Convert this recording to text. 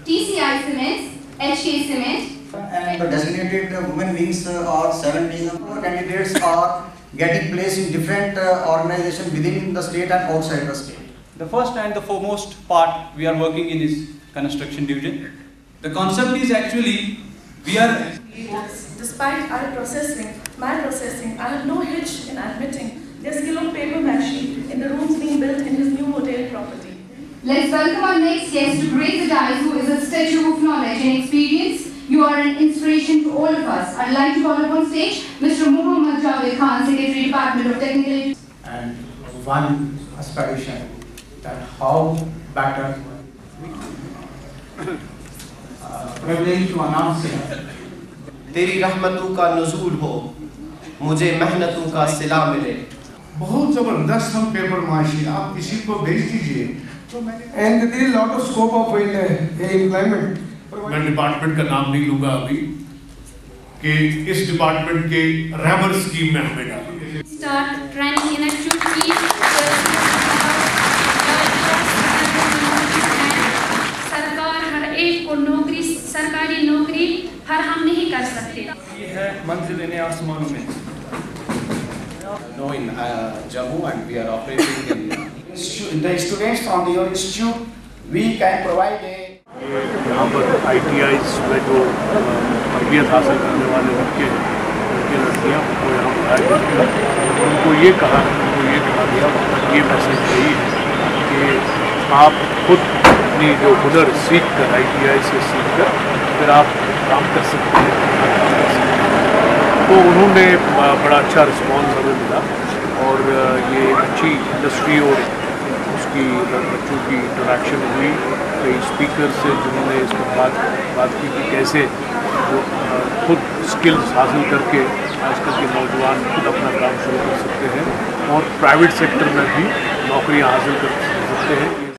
TCI Cements, HK Cement. And the designated women wings are 17. Candidates are getting placed in different organizations within the state and outside the state. The first and the foremost part we are working in is construction division. The concept is actually we are. Despite our malprocessing, I have no hitch in admitting their skill of paper mashing in the rooms being built in his new hotel property. Let's welcome our next guest to grace the dais, who is a statue of knowledge and experience. You are an inspiration to all of us. I'd like to call upon stage Mr. Muhammad Javed Khan, Secretary Department of Technical Education. And one aspiration that how better privilege to announce it. तेरी रहमतों का नुज़ूल हो, मुझे मेहनतों का सिला मिले। बहुत ज़बरदस्त हम पेपर माशी आप किसी को भेज दीजिए तो मैंने and there is lot of scope of employment. मैं डिपार्टमेंट का नाम नहीं लूँगा अभी कि इस डिपार्टमेंट के रैमर स्कीम में हमें डाला। Start training in acute सरकार हर एक को नौकरी सरकारी नौकरी फराहम नहीं कर सकते। ये है मंजिल इन आसमानों में। No, in Jammu, and we are operating in the students from your institute. We can provide a. यहाँ पर ITIs में जो तरबियत हासिल करने वाले लड़के लड़कियाँ उनको यहाँ बुलाया गया। उनको ये कहा गया, ये मैसेज यही है कि आप खुद अपनी जो हुनर सीख कर ITI से सीख कर फिर आप काम कर सकते हैं। तो उन्होंने बड़ा अच्छा रिस्पॉन्स हमें मिला और ये अच्छी इंडस्ट्री और उसकी बच्चों की इंटरेक्शन हुई। कई स्पीकर से जिन्होंने इस पर बात की कि कैसे जो खुद स्किल्स हासिल करके आजकल के नौजवान खुद अपना काम शुरू कर सकते हैं और प्राइवेट सेक्टर में भी नौकरियां हासिल कर सकते हैं।